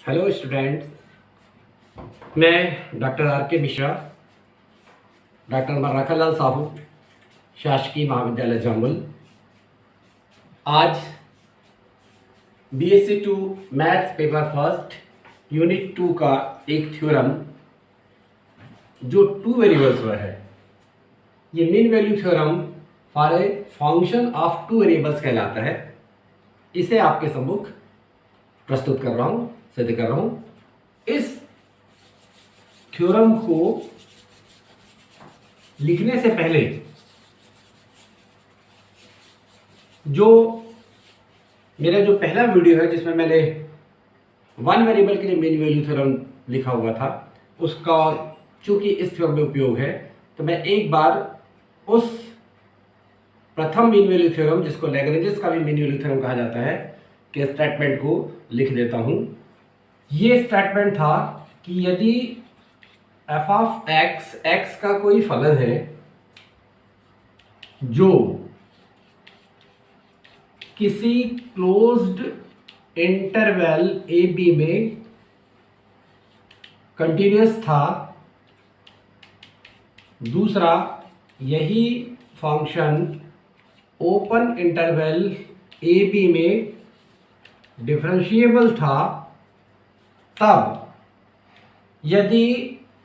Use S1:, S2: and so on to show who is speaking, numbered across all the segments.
S1: Hello students, मैं doctor R के Mishra, doctor मर्राखालाल Sahu, शासकीय महाविद्यालय जम्मू। आज BSc 2 maths paper first unit 2 का एक थ्योरम जो टू वेरिएबल्स पर है, ये mean value theorem for a function of two variables कहलाता है। इसे आपके सम्मुख प्रस्तुत कर रहा हूँ, सिद्ध कर रहा हूँ। इस थ्योरम को लिखने से पहले जो मेरा जो पहला वीडियो है जिसमें मैंने वन वेरिएबल के लिए मीन वैल्यू थ्योरम लिखा हुआ था, उसका चूंकि इस थ्योरम में उपयोग है, तो मैं एक बार उस प्रथम मीन वैल्यू थ्योरम, जिसको लैग्रेंज का भी मीन वैल्यू थ्योरम कहा जाता है, के स्टेटमेंट को लिख देता हूं। ये स्टेटमेंट था कि यदि f ऑफ x का कोई फलन है जो किसी क्लोज्ड इंटरवल ए बी में कंटिन्यूअस था, दूसरा यही function open interval A B में डिफरेंशिएबल था, तब यदि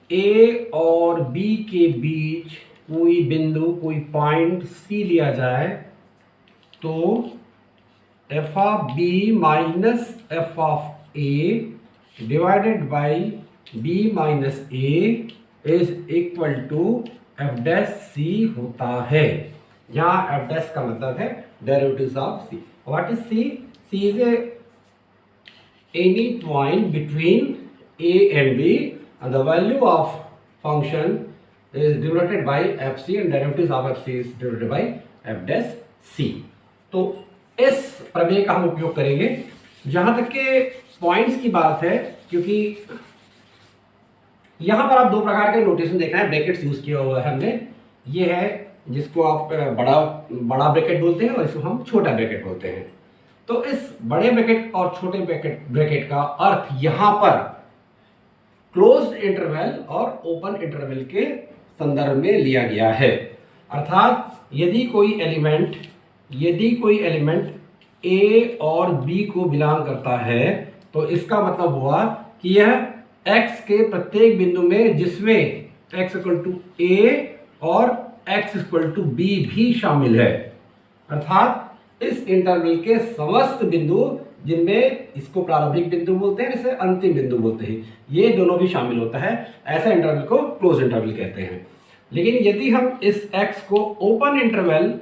S1: ए और बी के बीच कोई बिंदु, कोई पॉइंट सी लिया जाए, तो F of B minus F of A divided by B minus A is equal to F dash C होता है। यहाँ एफ डैश का मतलब है derivatives of C. What is C? C is any point between a and b, and the value of function is denoted by fc and derivatives of fc is denoted by f dash c। तो इस प्रमेय का हम उपयोग करेंगे जहां तक के पॉइंट्स की बात है, क्योंकि यहां पर आप दो प्रकार के नोटेशन देख रहे हैं, ब्रैकेट्स यूज किया हुआ है हमने। ये है जिसको आप बड़ा ब्रैकेट बोलते हैं और इसको हम छोटा ब्रैकेट बोलते हैं। तो इस बड़े ब्रैकेट और छोटे ब्रैकेट का अर्थ यहां पर क्लोज्ड इंटरवल और ओपन इंटरवल के संदर्भ में लिया गया है। अर्थात यदि कोई एलिमेंट ए और बी को बिलोंग करता है, तो इसका मतलब हुआ कि यह x के प्रत्येक बिंदु में जिसमें x इक्वल टू ए और x इक्वल टू बी भी शामिल है, अर्थात इस इंटरवल के समस्त बिंदु, जिनमें इसको प्रारंभिक बिंदु बोलते हैं, इसे अंतिम बिंदु बोलते हैं, ये दोनों भी शामिल होता है। ऐसा इंटरवल को क्लोज इंटरवल कहते हैं। लेकिन यदि हम इस x को ओपन इंटरवल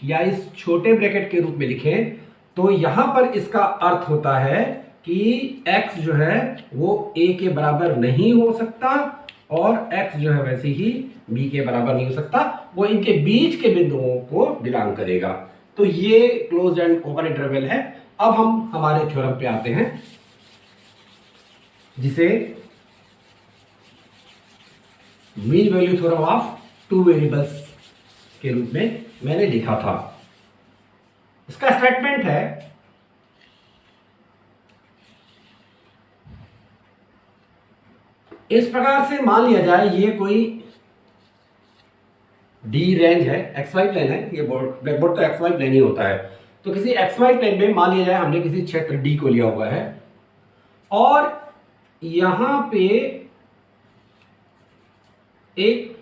S1: या इस छोटे ब्रैकेट के रूप में लिखें, तो यहां पर इसका अर्थ होता है कि x जो है वो a के बराबर नहीं हो सकता और x जो है वैसे ही b के बराबर नहीं हो सकता, वो इनके बीच के बिंदुओं को बिलोंग करेगा। तो ये क्लोज एंड ओपन इंटरवल है। अब हम हमारे थ्योरम पे आते हैं, जिसे mean value theorem of two variables के रूप में मैंने लिखा था। इसका स्टेटमेंट है, इस प्रकार से मान लिया जाए ये कोई डी रेंज है, एक्स वाई प्लेन है, ये ब्लैकबोर्ड तो एक्स वाई प्लेन ही होता है। तो किसी एक्स वाई प्लेन में मान लिया जाए हमने किसी क्षेत्र डी को लिया हुआ है और यहां पे एक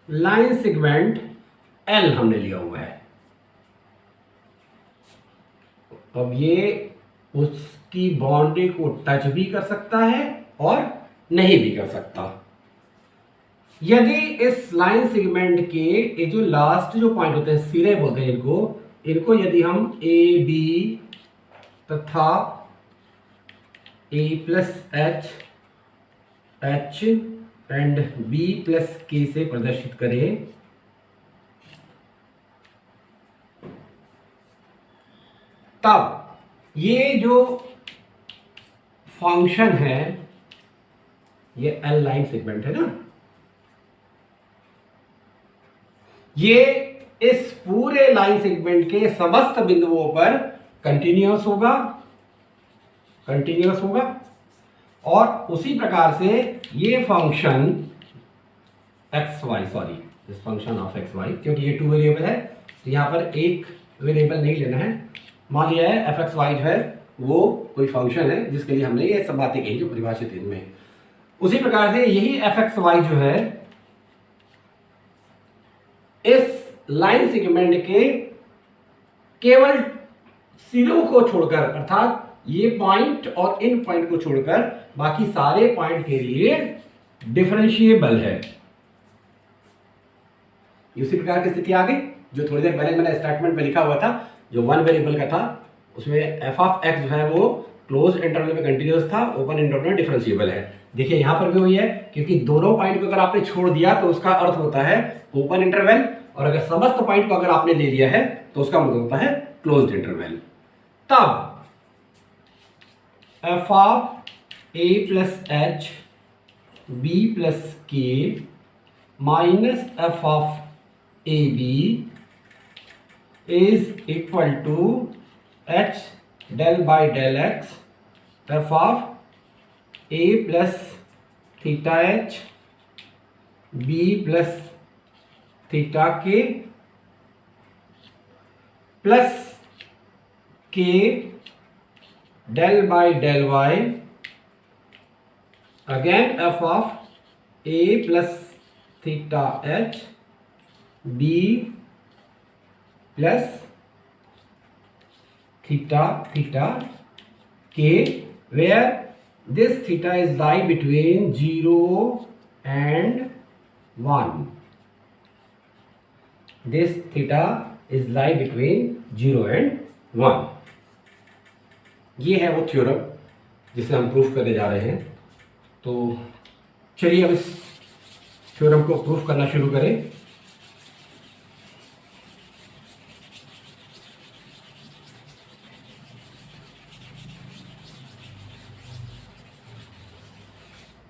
S1: लाइन सेगमेंट एल हमने लिया हुआ है। अब ये उसकी बाउंड्री को टच भी कर सकता है और नहीं भी कर सकता। यदि इस लाइन सेगमेंट के ये जो लास्ट जो पॉइंट होते हैं, सिरे बोलते हैं इनको यदि हम ए बी तथा A plus H and B plus K से प्रदर्शित करें, तब ये जो फंक्शन है, ये एल लाइन सेगमेंट है ना, ये इस पूरे लाइन सेगमेंट के समस्त बिंदुओं पर कंटिन्यूअस होगा कंटिन्यूअस होगा। और उसी प्रकार से ये function X Y, sorry this function of X Y, क्योंकि ये 2 वेरिएबल है तो यहाँ पर एक वेरिएबल नहीं लेना है। मान लिया है एफ एक्स वाई जो है वो कोई फंक्शन है जिसके लिए हमने ये सब बातें कही जो परिभाषित है इनमें। उसी प्रकार से यही एफ एक्स वाई जो है इस लाइन सेगमेंट के केवल सिरों को छोड़कर, अर्थात ये पॉइंट और इन पॉइंट को छोड़कर बाकी सारे पॉइंट के लिए डिफरेंशिएबल है। इसी प्रकार की स्थिति आ गई जो थोड़ी देर पहले मैंने स्टेटमेंट में लिखा हुआ था, जो 1 वेरिएबल का था, उसमें एफ ऑफ एक्स जो है वो क्लोज इंटरवल में कंटिन्यूअस था, ओपन इंटरवल में डिफरेंशिएबल है। देखिए यहां पर भी वही है, क्योंकि दोनों पॉइंट को अगर आपने छोड़ दिया तो उसका अर्थ होता है ओपन इंटरवल, और अगर समस्त पॉइंट को अगर आपने ले लिया है तो उसका मतलब होता है क्लोज्ड इंटरवल। तब F of A plus H B plus K minus F of A B is equal to H del by del X F of A plus theta H B plus theta K plus K del by del Y again F of A plus theta H B plus theta theta k, where this theta is lie between 0 and 1. This theta is lie between 0 and 1. ये है वो theorem जिसे हम proof करने जा रहे हैं। तो चलिए अब इस थ्योरम को प्रूफ करना शुरू करें।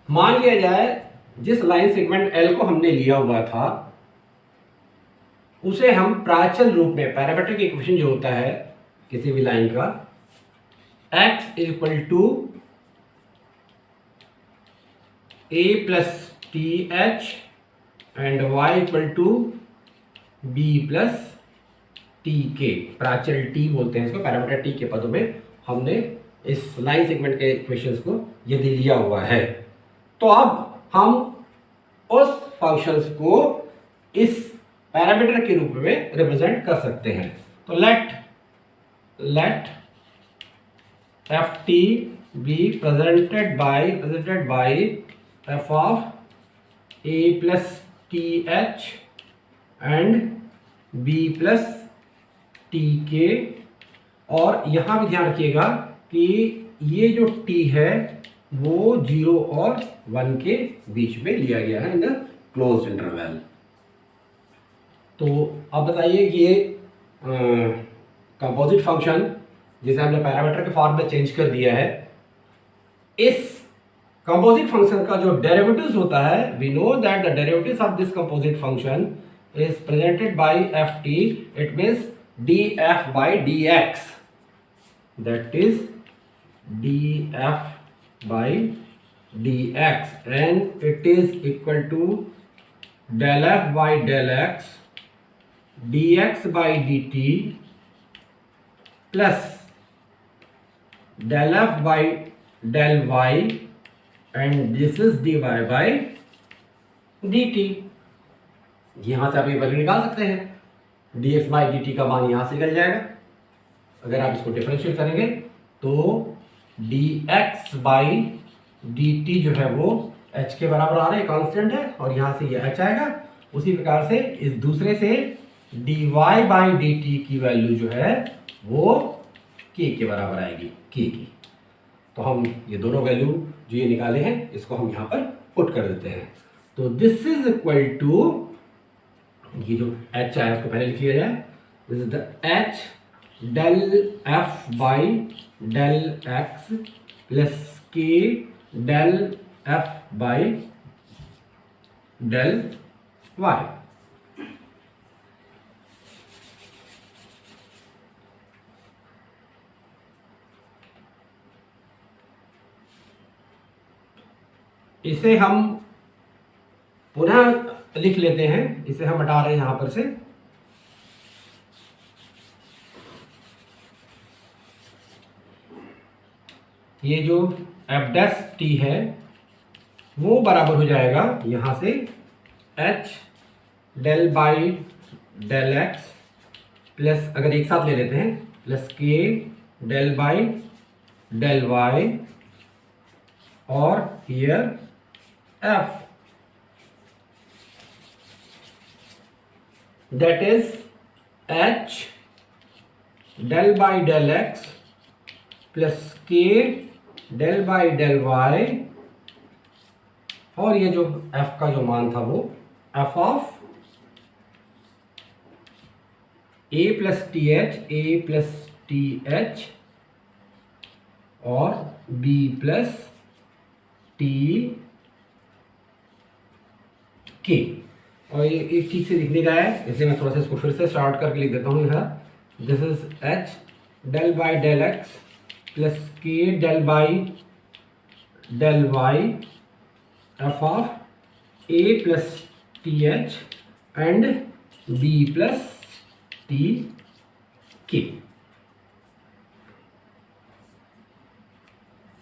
S1: मान लिया जाए जिस लाइन सेगमेंट L को हमने लिया हुआ था उसे हम प्राचल रूप में, पैरामीट्रिक इक्वेशन जो होता है किसी भी लाइन का, x equal to a plus T H and y equal to b plus T K, प्राचल t बोलते हैं इसको, पैरामीटर t के पदों में हमने इस लाइन सेगमेंट के इक्वेशंस को यदि लिया हुआ है, तो अब हम उस फंक्शंस को इस पैरामीटर के रूप में रिप्रेजेंट कर सकते हैं। तो let F T be presented by F of A plus T H and B plus T K, और यहां भी ध्यान रखिएगा कि ये जो t है वो 0 और 1 के बीच में लिया गया है इन द क्लोज्ड इंटरवल। तो अब बताइए कि ये कंपोजिट फंक्शन जिसे हमने पैरामीटर के फॉर्म में चेंज कर दिया है, इस कंपोजिट फंक्शन का जो डेरिवेटिव्स होता है, we know that the derivatives of this composite function is presented by F T, it means D F by D X, that is D F by dx, and it is equal to del f by del x dx by dt plus del f by del y, and this is dy by dt। यहां से आप ये value निकाल सकते हैं, dx by dt का मान यहां से निकल जाएगा। अगर आप इसको डिफरेंशिएट करेंगे तो dx बाई dt जो है वो h के बराबर आ रहा है, कांस्टेंट है, और यहाँ से ये h आएगा। उसी प्रकार से इस दूसरे से dy बाई dt की वैल्यू जो है वो k के बराबर आएगी, k की। तो हम ये दोनों वैल्यू जो ये निकाले हैं इसको हम यहाँ पर पुट कर देते हैं। तो दिस इज इक्वल टू, ये जो h आया उसको पहले लिख लिया जाए, this is the h del f by del x plus k del f by del y। इसे हम पुनः लिख लेते हैं, इसे हम हटा रहे हैं यहां पर से। ये जो एफ डैश टी है वो बराबर हो जाएगा यहां से H del by del X plus, अगर एक साथ ले लेते हैं, plus K del by del Y और here F, that is H del by del X plus K del by del Y, और ये जो f का जो मान था वो f of a plus T H, A plus T H और b प्लस टी के। और ये ठीक से दिख नहीं रहा है, इसलिए मैं थोड़ा सा इसको फिर से स्टार्ट करके लिख देता हूँ यहाँ। This is h del by del X plus K del by del Y f of a plus th and b plus tk।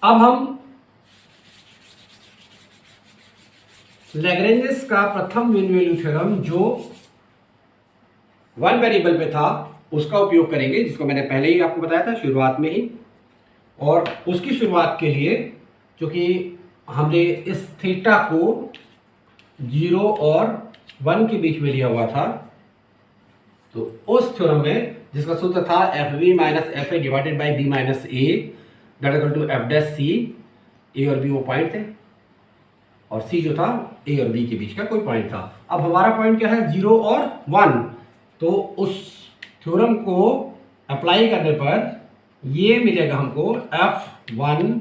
S1: अब हम लैग्रेंजेस का प्रथम मीन वैल्यू थ्योरम जो वन वेरिएबल पे था उसका उपयोग करेंगे, जिसको मैंने पहले ही आपको बताया था शुरुआत में ही। और उसकी शुरुआत के लिए क्योंकि हमने इस थीटा को 0 और 1 के बीच में लिया हुआ था, तो उस थ्योरम में जिसका सूत्र था F B minus F A divided by B minus A that equal to F dash C, A और बी वो पॉइंट थे और सी जो था ए और बी के बीच का कोई पॉइंट था। अब हमारा पॉइंट क्या है, 0 और 1, तो उस थ्योरम को अप्लाई करने पर ये मिलेगा हमको f1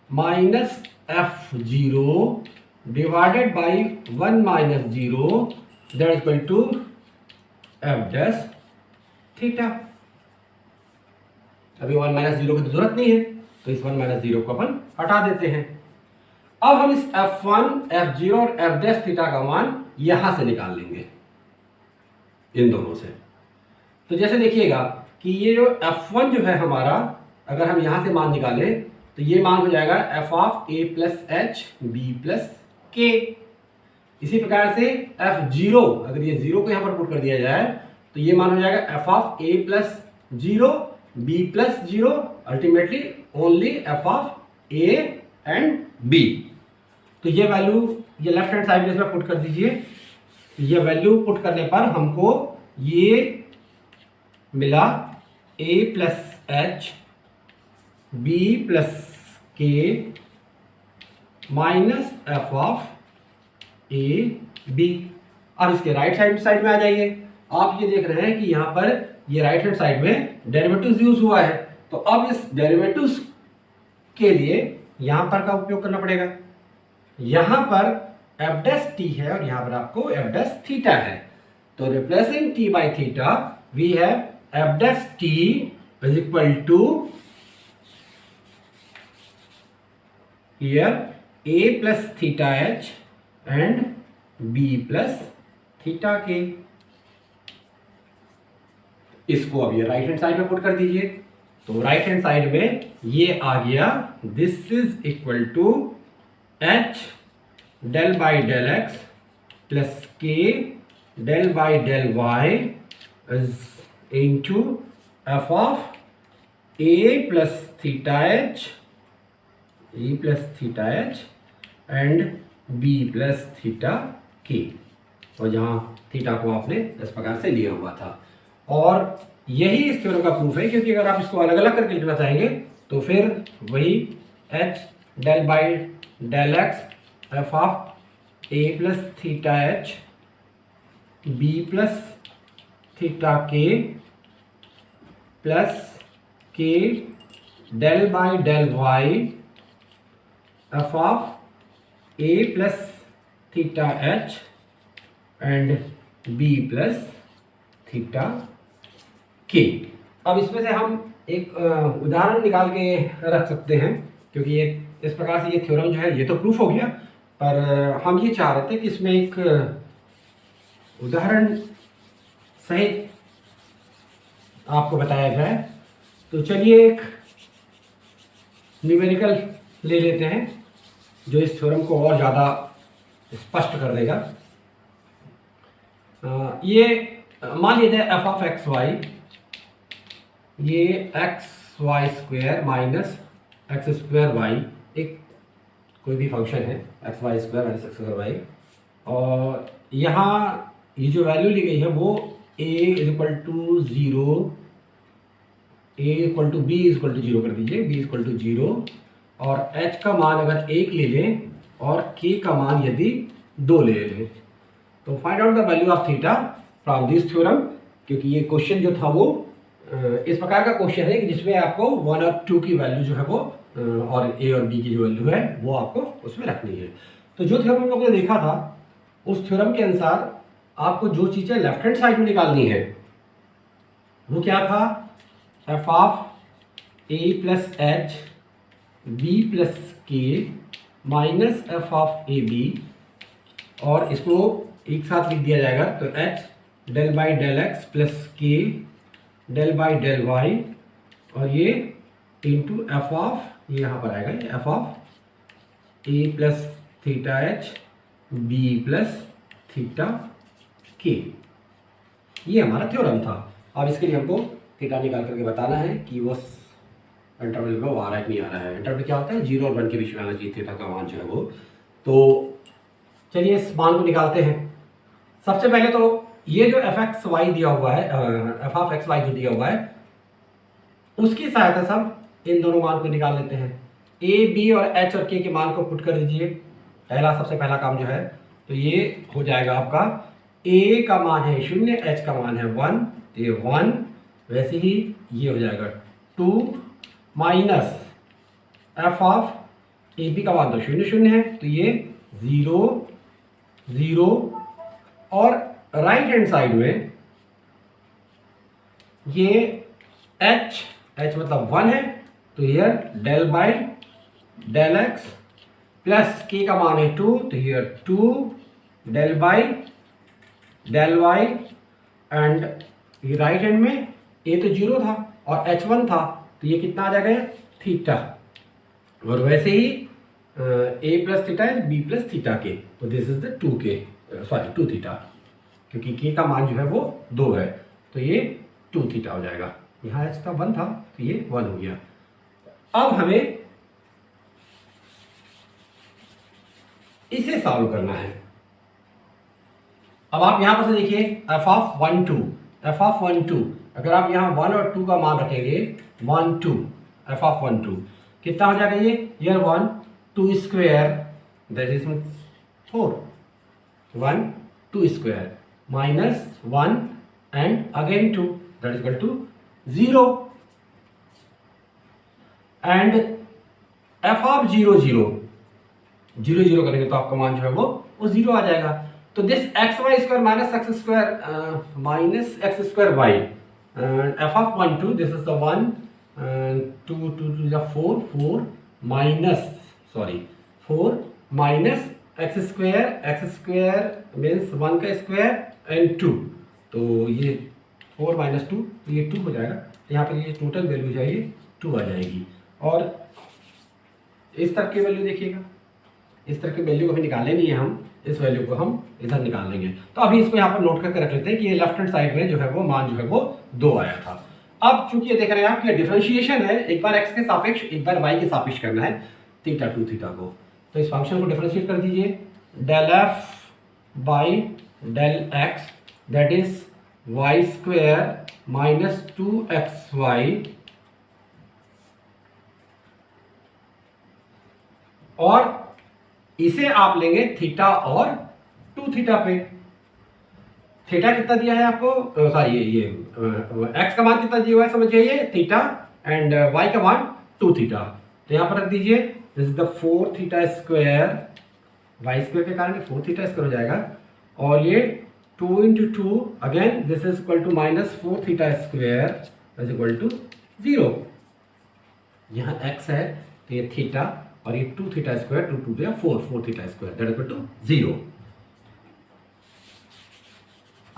S1: minus f0 divided by 1 minus 0 that equal to f dash theta. अभी 1 माइनस 0 की तो जरूरत नहीं है, तो इस 1 माइनस 0 को अपन हटा देते हैं। अब हम इस f1, f0 और f डैश थीटा का मान यहां से निकाल लेंगे, इन दोनों से। तो जैसे देखिएगा कि ये जो f1 जो है हमारा, अगर हम यहां से मान निकालें तो ये मान हो जाएगा f of a plus H B plus K. इसी प्रकार से f0, अगर ये 0 को यहां पर पुट कर दिया जाए तो ये मान हो जाएगा f of a plus 0 b plus 0, ultimately only f of a and b। तो ये वैल्यू ये लेफ्ट हैंड साइड में इसमें पुट कर दीजिए। ये वैल्यू पुट करने पर हमको ये मिला a plus H B plus K minus F of A B. अब इसके राइट साइड में आ जाइए। आप ये देख रहे हैं कि यहाँ पर ये राइट हैंड साइड में डेरिवेटिव्स यूज हुआ है, तो अब इस डेरिवेटिव्स के लिए यहाँ पर का उपयोग करना पड़ेगा। यहाँ पर एफ डैश टी है और यहाँ पर आपको एफ डैश थीटा है, तो replacing T by theta we have F dash T is equal to here a plus theta h and b plus theta k। इसको अब ये राइट हैंड साइड में पुट कर दीजिए। तो राइट हैंड साइड में ये आ गया, this is equal to h del by del X plus K del by del Y is into F of a plus theta h e plus theta H and b plus theta K. और जहाँ theta को आपने इस प्रकार से लिया हुआ था, और यही इस थ्योरम का प्रूफ है, क्योंकि अगर आप इसको अलग अलग करके लिखना चाहेंगे तो फिर वही h del by del X F of a plus theta H b plus theta K plus K del by del Y F of A plus theta H and B plus theta K. अब इसमें से हम एक उदाहरण निकाल के रख सकते हैं, क्योंकि ये इस प्रकार से ये थ्योरम जो है ये तो प्रूफ हो गया। पर हम ये चाह रहे थे कि इसमें एक उदाहरण सहित आपको बताया जाए। तो चलिए एक न्यूमेरिकल ले लेते हैं जो इस थ्योरम को और ज़्यादा स्पष्ट कर देगा। ये मान लीजिए एफ ऑफ एक्स वाई, ये X Y square minus X square Y एक कोई भी फंक्शन है, X Y square minus X square Y, और यहाँ ये जो वैल्यू ली गई है वो a is equal to 0, a equal to B is equal to 0 कर दीजिए, b इज इक्वल टू 0, और h का मान अगर 1 ले लें और k का मान यदि 2 ले लें, तो find out the value of theta from this theorem. क्योंकि ये क्वेश्चन जो था वो इस प्रकार का क्वेश्चन है कि जिसमें आपको 1 और 2 की वैल्यू जो है वो और a और b की जो वैल्यू है वो आपको उसमें रखनी है। तो जो थ्योरम हम लोग ने देखा था उस थ्योरम के अनुसार आपको जो चीज़ें लेफ्ट हैंड साइड में निकालनी है वो क्या था, F of A plus H B plus K minus F of A B, और इसको एक साथ लिख दिया जाएगा तो H del by del X plus K del by del Y, और ये इंटू एफ ऑफ, ये यहाँ पर आएगा F of A plus theta H B plus theta K. ये हमारा थ्योरम था। अब इसके लिए हमको थीटा निकाल करके बताना है कि वो इंटरवल में वो आ रहा है कि नहीं आ रहा है। इंटरवल क्या होता है, 0 और 1 के बीच में आना चाहिए थीटा का मान जो है वो। तो चलिए इस मान को निकालते हैं। सबसे पहले तो ये जो एफ एक्स वाई दिया हुआ है, एफ ऑफ एक्स वाई जो दिया हुआ है उसकी सहायता से हम इन दोनों मान को निकाल लेते हैं। ए बी और एच और के के मान को पुट कर दीजिए, सबसे पहला काम जो है। तो ये हो जाएगा आपका a का मान है 0, h का मान है 1, तो ये 1, वैसे ही ये हो जाएगा 2 minus F of A B का मान तो 0 0 है, तो ये 0 0, और राइट हैंड साइड में ये h मतलब 1 है, तो ये del by del X plus K का मान है 2, तो ये 2 del by del Y, and ये राइट हैंड में a तो 0 था और h1 था, तो ये कितना आ जाएगा थीटा, और वैसे ही a प्लस थीटा है b प्लस थीटा के, तो दिस इज द 2 थीटा, क्योंकि k का मान जो है वो 2 है, तो ये 2 थीटा हो जाएगा। यहाँ h का 1 था तो ये 1 हो गया। अब हमें इसे सॉल्व करना है। अब आप यहां पर से देखिए एफ ऑफ 1 2, एफ ऑफ 1 2, अगर आप यहाँ 1 और 2 का मान रखेंगे 1 2, एफ ऑफ 1 2 कितना हो जाएगा, ये 1 2 square that is 4, 1 2 square minus 1 and again 2 that is equal to 0, and F of 0 0 0 0 करेंगे तो आपका मान जो है वो 0 आ जाएगा। तो this X Y square minus X square Y, F of 1 2, this is the 1 2 2 2 4 4 minus 4 minus X square means 1 का स्क्वायर एंड 2, तो ये 4 माइनस 2, तो ये 2 हो जाएगा। तो यहाँ पर ये टोटल वैल्यू जाएगी 2 आ जाएगी, और इस तरह की वैल्यू देखिएगा, इस तरह की वैल्यू को भी निकाले नहीं है हम, इस वैल्यू को हम इधर निकाल लेंगे। तो अभी इसको यहाँ पर नोट करके रख लेते हैं कि ये लेफ्ट हैंड साइड में जो है वो मान जो है वो 2 आया था। अब चूंकि ये देख रहे हैं आप कि डिफरेंशिएशन है, एक बार x के सापेक्ष एक बार y के सापेक्ष करना है थीटा टू थीटा को, तो इस फंक्शन को डिफरेंशिएट कर दीजिए, del F by del X that is Y square minus 2xy, और इसे आप लेंगे थीटा और 2 थीटा पे। थीटा कितना दिया है आपको, सॉरी ये एक्स का मान कितना दिया हुआ है समझिए, ये थीटा, एंड वाई का मान 2 थीटा, तो यहाँ पर रख दीजिए this is the 4 theta square, Y square के कारण 4 थीटा स्क्वायर हो जाएगा, और ये 2 into 2 again this is equal to minus 4 theta square is equal to 0। यहाँ x है तो ये थीटा और ये 2 थीटा स्क्वायर 2 2 या 4 theta square that equal to 0।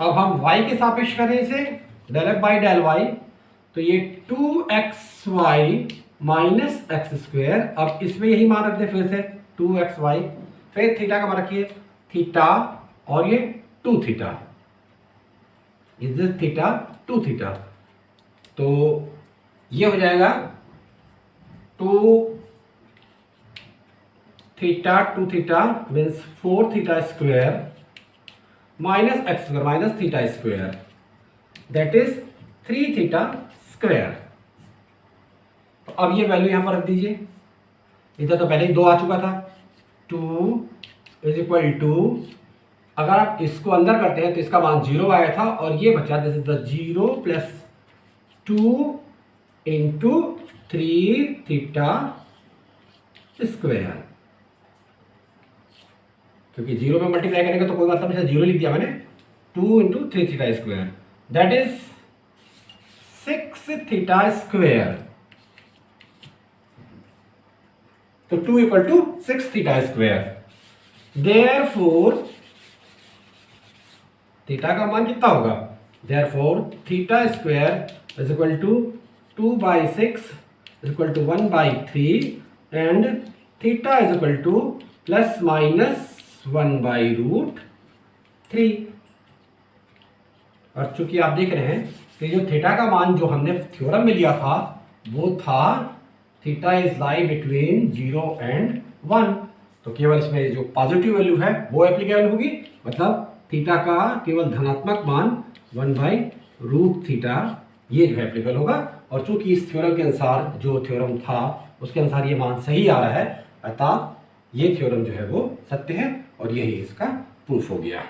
S1: अब हम y के सापेक्ष करें इसे del F by del Y, तो ये 2xy माइनस एक्स स्क्वायर। अब इसमें यही मान रखते हैं फिर से 2xy, फिर थीटा का मान रखिए थीटा और ये 2 theta, is this theta 2 theta, तो ये हो जाएगा 2 theta 2 theta means 4 theta square minus X square minus theta square that is 3 theta square. तो अब ये वैल्यू यहां पर रख दीजिए, इधर तो पहले ही 2 आ चुका था, 2 इज इक्वल टू, अगर आप इसको अंदर करते हैं तो इसका मान 0 आया था और ये बचा दिस इज द 0 प्लस 2 इंटू 3 थीटा स्क्वायर, क्योंकि 0 में मल्टीप्लाई करेंगे तो कोई मतलब नहीं, 0 लिख दिया मैंने, 2 इंटू 3 theta square that is 6 theta square. तो 2 equal to 6 theta square, therefore theta का मान कितना होगा, therefore theta square is equal to 2 by 6 is equal to 1 by 3 and theta is equal to plus minus 1 by root 3। और चूंकि आप देख रहे हैं कि जो थीटा का मान जो हमने थ्योरम में लिया था वो था theta is lie between 0 and 1, तो केवल इसमें जो पॉजिटिव वैल्यू है वो एप्लीकेबल होगी, मतलब थीटा का केवल धनात्मक मान 1 बाई रूट थीटा ये जो है एप्लीकेबल होगा। और चूंकि इस थ्योरम के अनुसार जो थ्योरम था उसके अनुसार ये मान सही आ रहा है, अतः ये थ्योरम जो है वो सत्य है और यही इसका प्रूफ हो गया।